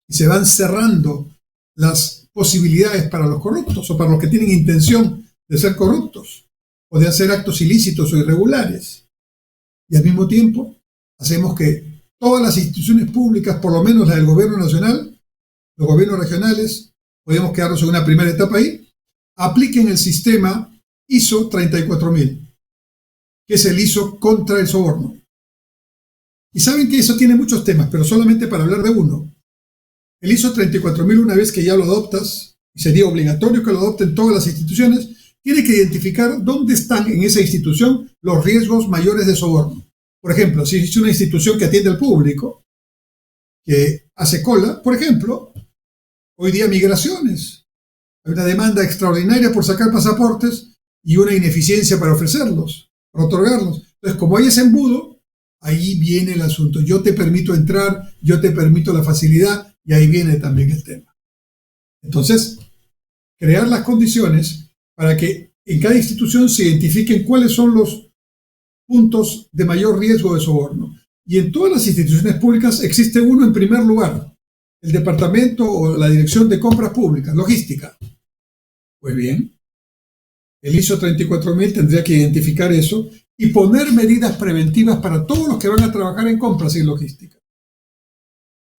Y se van cerrando las posibilidades para los corruptos o para los que tienen intención de ser corruptos o de hacer actos ilícitos o irregulares. Y al mismo tiempo hacemos que todas las instituciones públicas, por lo menos la del gobierno nacional, los gobiernos regionales, podemos quedarnos en una primera etapa ahí, apliquen el sistema ISO 34000, que es el ISO contra el soborno. Y saben que eso tiene muchos temas, pero solamente para hablar de uno. el ISO 34000, una vez que ya lo adoptas, y sería obligatorio que lo adopten todas las instituciones, tiene que identificar dónde están en esa institución los riesgos mayores de soborno. Por ejemplo, si es una institución que atiende al público, que hace cola, por ejemplo, hoy día migraciones. Hay una demanda extraordinaria por sacar pasaportes y una ineficiencia para ofrecerlos, para otorgarlos. Entonces, como hay ese embudo, ahí viene el asunto. Yo te permito entrar, yo te permito la facilidad, y ahí viene también el tema. Entonces, crear las condiciones para que en cada institución se identifiquen cuáles son los puntos de mayor riesgo de soborno. Y en todas las instituciones públicas existe uno en primer lugar, el departamento o la dirección de compras públicas, logística. Pues bien, el ISO 34000 tendría que identificar eso y poner medidas preventivas para todos los que van a trabajar en compras y logística.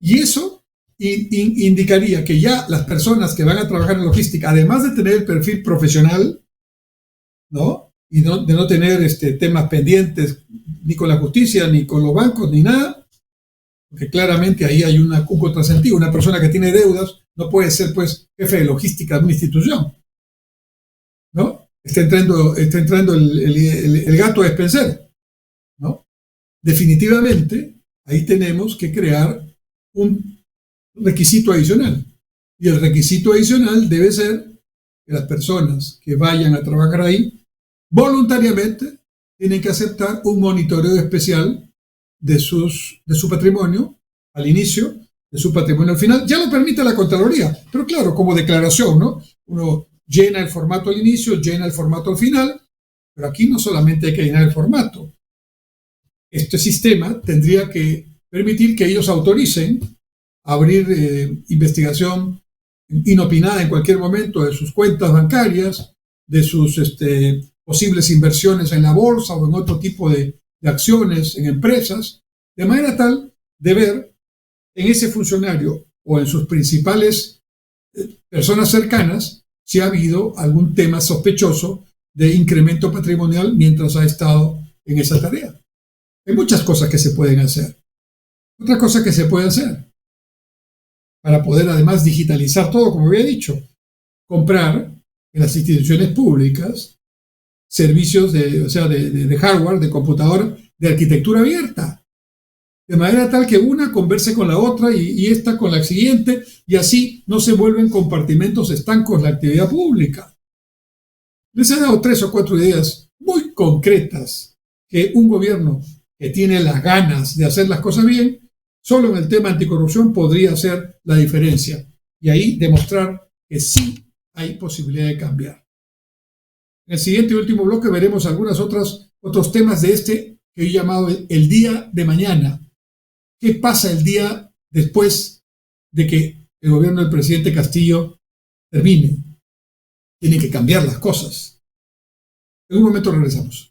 Y eso indicaría que ya las personas que van a trabajar en logística, además de tener el perfil profesional, ¿no? Y de no tener temas pendientes ni con la justicia, ni con los bancos, ni nada, porque claramente ahí hay un contrasentido. Una persona que tiene deudas no puede ser, pues, jefe de logística de una institución, ¿no? Está entrando el gato a despensar, ¿no? Definitivamente, ahí tenemos que crear un requisito adicional. Y el requisito adicional debe ser que las personas que vayan a trabajar ahí voluntariamente tienen que aceptar un monitoreo especial de su patrimonio al inicio, de su patrimonio al final. Ya lo permite la Contraloría, pero claro, como declaración, ¿no? Uno llena el formato al inicio, llena el formato al final, pero aquí no solamente hay que llenar el formato. Este sistema tendría que permitir que ellos autoricen abrir investigación inopinada en cualquier momento de sus cuentas bancarias, de sus posibles inversiones en la bolsa o en otro tipo de acciones en empresas, de manera tal de ver en ese funcionario o en sus principales personas cercanas si ha habido algún tema sospechoso de incremento patrimonial mientras ha estado en esa tarea. Hay muchas cosas que se pueden hacer. Otra cosa que se puede hacer para poder además digitalizar todo, como había dicho, comprar en las instituciones públicas servicios de hardware, de computadora, de arquitectura abierta, de manera tal que una converse con la otra y esta con la siguiente, y así no se vuelven compartimentos estancos la actividad pública. Les he dado 3 o 4 ideas muy concretas que un gobierno que tiene las ganas de hacer las cosas bien, solo en el tema anticorrupción podría hacer la diferencia y ahí demostrar que sí hay posibilidad de cambiar. En el siguiente y último bloque veremos otros temas de que he llamado el día de mañana. ¿Qué pasa el día después de que el gobierno del presidente Castillo termine? Tienen que cambiar las cosas. En un momento regresamos.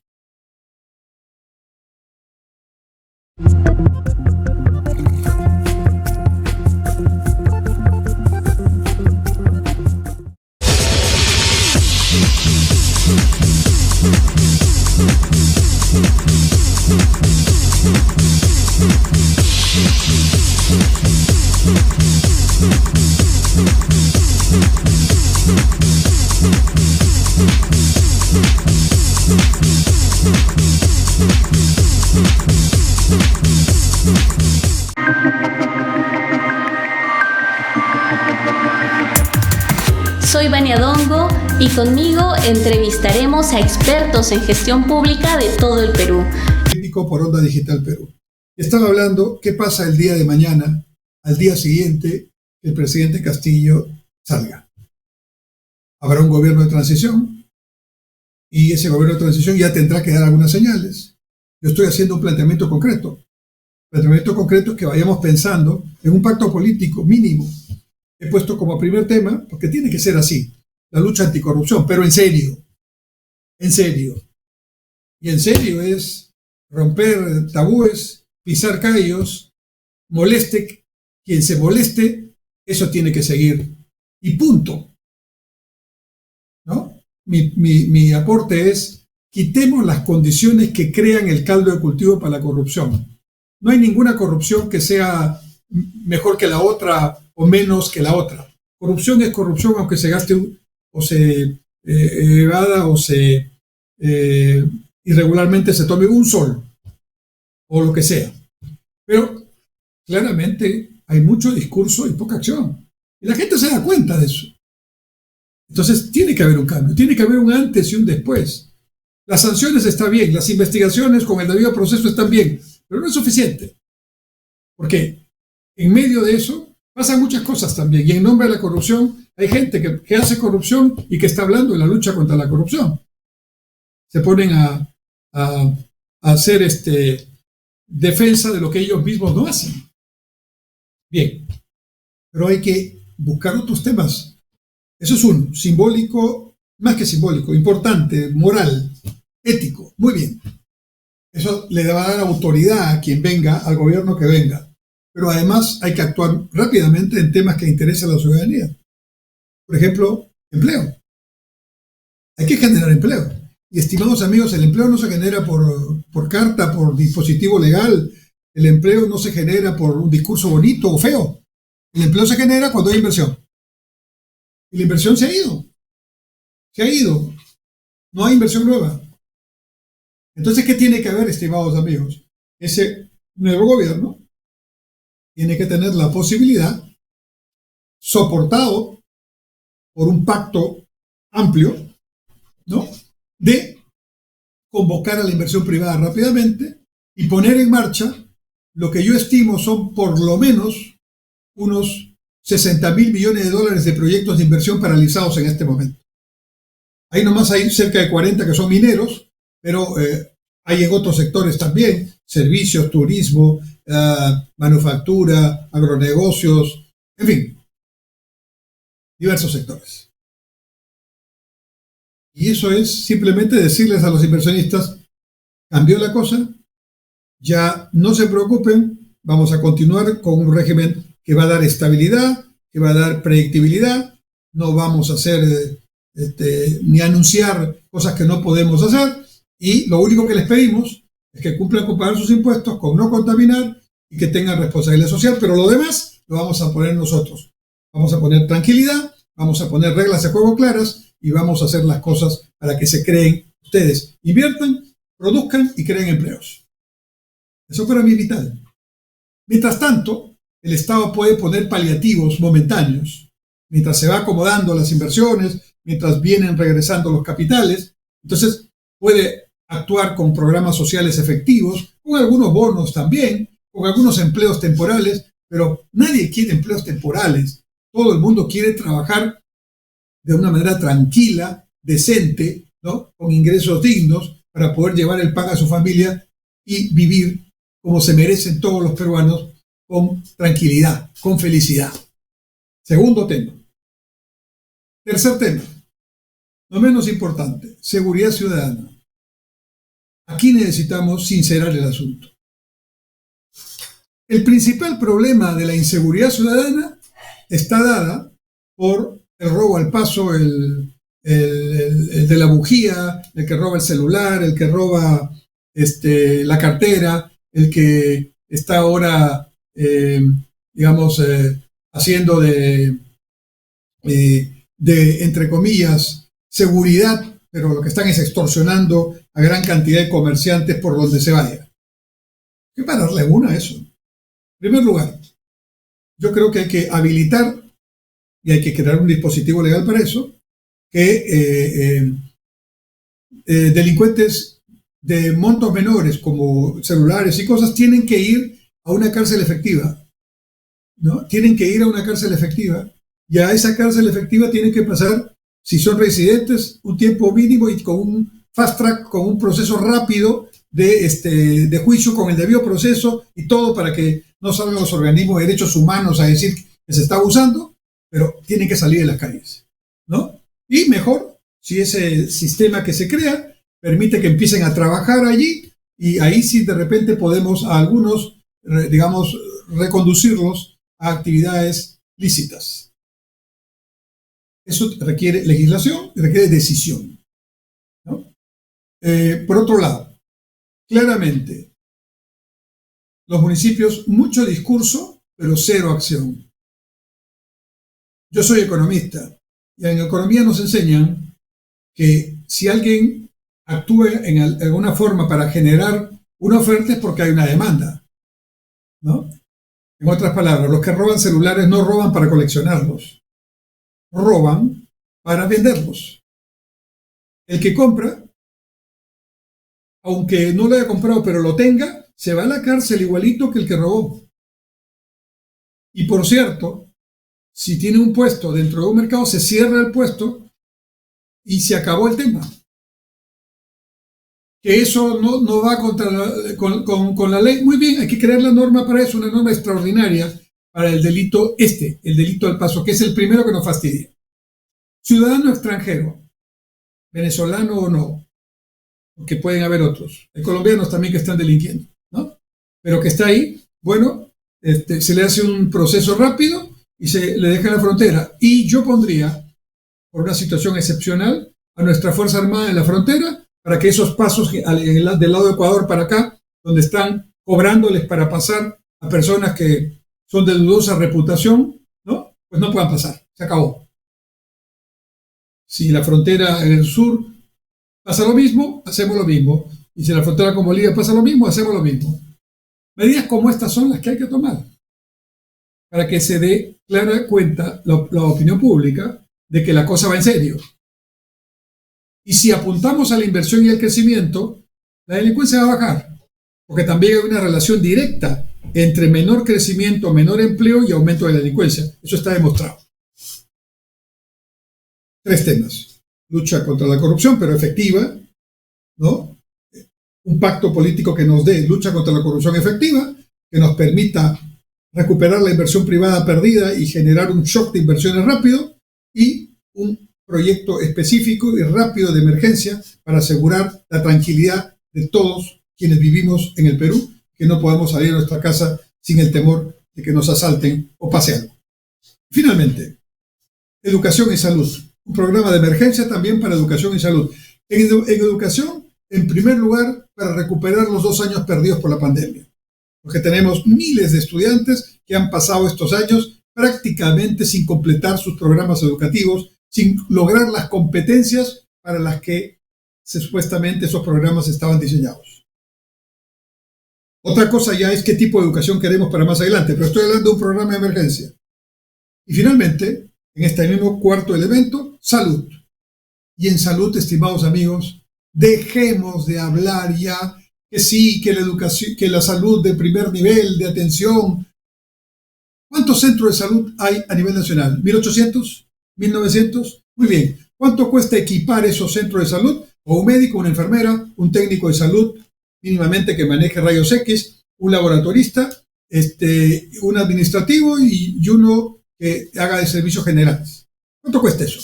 Soy Vania Dongo y conmigo entrevistaremos a expertos en gestión pública de todo el Perú.
Por Onda Digital Perú. Están hablando qué pasa el día de mañana, al día siguiente que el presidente Castillo salga. Habrá un gobierno de transición y ese gobierno de transición ya tendrá que dar algunas señales. Yo estoy haciendo un planteamiento concreto. El planteamiento concreto es que vayamos pensando en un pacto político mínimo. He puesto como primer tema, porque tiene que ser así, la lucha anticorrupción, pero en serio. En serio. Y en serio es romper tabúes, pisar callos, moleste quien se moleste, eso tiene que seguir. Y punto. ¿No? Mi aporte es, quitemos las condiciones que crean el caldo de cultivo para la corrupción. No hay ninguna corrupción que sea mejor que la otra o menos que la otra. Corrupción es corrupción, aunque se gaste o se evada o se irregularmente se tome un sol o lo que sea. Pero claramente hay mucho discurso y poca acción. Y la gente se da cuenta de eso. Entonces tiene que haber un cambio, tiene que haber un antes y un después. Las sanciones están bien, las investigaciones con el debido proceso están bien, pero no es suficiente. Porque en medio de eso pasan muchas cosas también. Y en nombre de la corrupción hay gente que hace corrupción y que está hablando de la lucha contra la corrupción. Se ponen a hacer defensa de lo que ellos mismos no hacen. Bien, pero hay que buscar otros temas. Eso es un simbólico, más que simbólico, importante, moral, ético. Muy bien. Eso le va a dar autoridad a quien venga, al gobierno que venga. Pero además hay que actuar rápidamente en temas que interesan a la ciudadanía. Por ejemplo, empleo. Hay que generar empleo. Y estimados amigos, el empleo no se genera por carta, por dispositivo legal. El empleo no se genera por un discurso bonito o feo. El empleo se genera cuando hay inversión. Y la inversión se ha ido. Se ha ido. No hay inversión nueva. Entonces, ¿qué tiene que haber, estimados amigos? Ese nuevo gobierno tiene que tener la posibilidad, soportado por un pacto amplio, ¿no?, de convocar a la inversión privada rápidamente y poner en marcha lo que yo estimo son por lo menos unos 60.000 millones de dólares de proyectos de inversión paralizados en este momento. Ahí nomás hay cerca de 40 que son mineros, pero hay en otros sectores también, servicios, turismo, manufactura, agronegocios, en fin, diversos sectores. Y eso es simplemente decirles a los inversionistas, cambió la cosa, ya no se preocupen, vamos a continuar con un régimen que va a dar estabilidad, que va a dar predictibilidad, no vamos a hacer ni anunciar cosas que no podemos hacer, y lo único que les pedimos es que cumplan con pagar sus impuestos, con no contaminar y que tengan responsabilidad social, pero lo demás lo vamos a poner nosotros. Vamos a poner tranquilidad, vamos a poner reglas de juego claras y vamos a hacer las cosas para que se creen, ustedes inviertan, produzcan y creen empleos. Eso para mí es vital. Mientras tanto, el Estado puede poner paliativos momentáneos, mientras se va acomodando las inversiones, mientras vienen regresando los capitales. Entonces puede actuar con programas sociales efectivos, con algunos bonos también, con algunos empleos temporales, pero nadie quiere empleos temporales. Todo el mundo quiere trabajar de una manera tranquila, decente, ¿no?, con ingresos dignos para poder llevar el pan a su familia y vivir como se merecen todos los peruanos, con tranquilidad, con felicidad. Segundo tema. Tercer tema, no menos importante, seguridad ciudadana. Aquí necesitamos sincerar el asunto. El principal problema de la inseguridad ciudadana está dada por el robo al paso, el de la bujía, el que roba el celular, el que roba la cartera, el que está ahora, haciendo de, entre comillas, seguridad, pero lo que están es extorsionando a gran cantidad de comerciantes por donde se vaya. ¿Qué para darle una a eso? En primer lugar, yo creo que hay que habilitar y hay que crear un dispositivo legal para eso, que delincuentes de montos menores como celulares y cosas tienen que ir a una cárcel efectiva, ¿no? Tienen que ir a una cárcel efectiva y a esa cárcel efectiva tienen que pasar, si son residentes, un tiempo mínimo y con un fast track, con un proceso rápido de juicio, con el debido proceso y todo para que no salgan los organismos de derechos humanos a decir que se está abusando, pero tienen que salir de las calles, ¿no? Y mejor si ese sistema que se crea permite que empiecen a trabajar allí y ahí sí de repente podemos a algunos, reconducirlos a actividades lícitas. Eso requiere legislación y requiere decisión, ¿no? Por otro lado, claramente, los municipios, mucho discurso, pero cero acción. Yo soy economista y en economía nos enseñan que si alguien actúa en alguna forma para generar una oferta es porque hay una demanda, ¿no? En otras palabras, los que roban celulares no roban para coleccionarlos, roban para venderlos. El que compra, aunque no lo haya comprado pero lo tenga, se va a la cárcel igualito que el que robó. Y por cierto, si tiene un puesto dentro de un mercado, se cierra el puesto y se acabó el tema. Que eso no va con la ley. Muy bien, hay que crear la norma para eso, una norma extraordinaria para el delito el delito al paso, que es el primero que nos fastidia. Ciudadano extranjero, venezolano o no, porque pueden haber otros. Hay colombianos también que están delinquiendo, ¿no? Pero que está ahí, bueno, se le hace un proceso rápido y se le deja en la frontera. Y yo pondría, por una situación excepcional, a nuestra Fuerza Armada en la frontera para que esos pasos del lado de Ecuador para acá, donde están cobrándoles para pasar a personas que son de dudosa reputación, ¿no? Pues no puedan pasar. Se acabó. Si la frontera en el sur pasa lo mismo, hacemos lo mismo. Y si la frontera con Bolivia pasa lo mismo, hacemos lo mismo. Medidas como estas son las que hay que tomar para que se dé clara cuenta la opinión pública de que la cosa va en serio. Y si apuntamos a la inversión y al crecimiento, la delincuencia va a bajar, porque también hay una relación directa entre menor crecimiento, menor empleo y aumento de la delincuencia. Eso está demostrado. 3 temas. Lucha contra la corrupción, pero efectiva, ¿no? Un pacto político que nos dé lucha contra la corrupción efectiva, que nos permita recuperar la inversión privada perdida y generar un shock de inversiones rápido, y un proyecto específico y rápido de emergencia para asegurar la tranquilidad de todos quienes vivimos en el Perú, que no podamos salir de nuestra casa sin el temor de que nos asalten o pase algo. Finalmente, educación y salud. Un programa de emergencia también para educación y salud. En educación, en primer lugar, para recuperar los 2 años perdidos por la pandemia. Porque tenemos miles de estudiantes que han pasado estos años prácticamente sin completar sus programas educativos, sin lograr las competencias para las que supuestamente esos programas estaban diseñados. Otra cosa ya es qué tipo de educación queremos para más adelante, pero estoy hablando de un programa de emergencia. Y finalmente, en este mismo cuarto elemento, salud. Y en salud, estimados amigos, dejemos de hablar ya que sí, que la educación, que la salud de primer nivel de atención. ¿Cuántos centros de salud hay a nivel nacional? ¿1.800? ¿1.900? Muy bien. ¿Cuánto cuesta equipar esos centros de salud? O un médico, una enfermera, un técnico de salud mínimamente que maneje rayos X, un laboratorista, un administrativo y uno que haga de servicios generales. ¿Cuánto cuesta eso?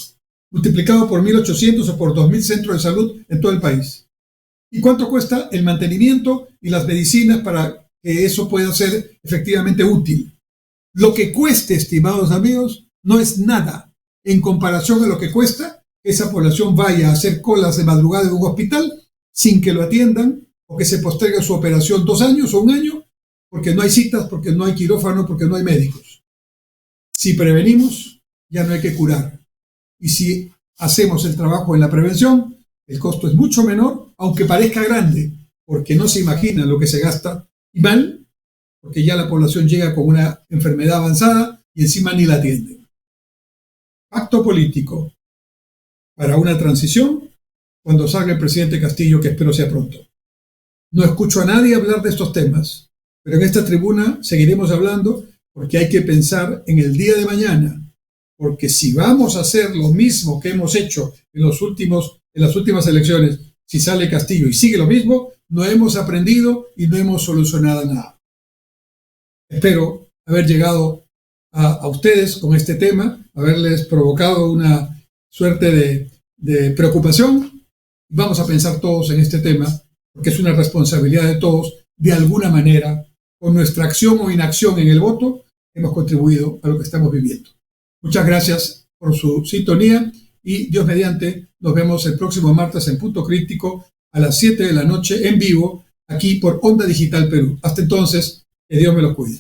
Multiplicado por 1.800 o por 2.000 centros de salud en todo el país. ¿Y cuánto cuesta el mantenimiento y las medicinas para que eso pueda ser efectivamente útil? Lo que cueste, estimados amigos, no es nada en comparación a lo que cuesta que esa población vaya a hacer colas de madrugada en un hospital sin que lo atiendan o que se postergue su operación 2 años o 1 año porque no hay citas, porque no hay quirófano, porque no hay médicos. Si prevenimos, ya no hay que curar. Y si hacemos el trabajo en la prevención, el costo es mucho menor, aunque parezca grande, porque no se imagina lo que se gasta, y mal, porque ya la población llega con una enfermedad avanzada y encima ni la atienden. Pacto político para una transición cuando salga el presidente Castillo, que espero sea pronto. No escucho a nadie hablar de estos temas, pero en esta tribuna seguiremos hablando porque hay que pensar en el día de mañana, porque si vamos a hacer lo mismo que hemos hecho en las últimas elecciones, si sale Castillo y sigue lo mismo, no hemos aprendido y no hemos solucionado nada. Espero haber llegado a ustedes con este tema, haberles provocado una suerte de preocupación. Vamos a pensar todos en este tema, porque es una responsabilidad de todos. De alguna manera, con nuestra acción o inacción en el voto, hemos contribuido a lo que estamos viviendo. Muchas gracias por su sintonía y Dios mediante, nos vemos el próximo martes en Punto Crítico a las 7 de la noche en vivo, aquí por Onda Digital Perú. Hasta entonces, que Dios me los cuide.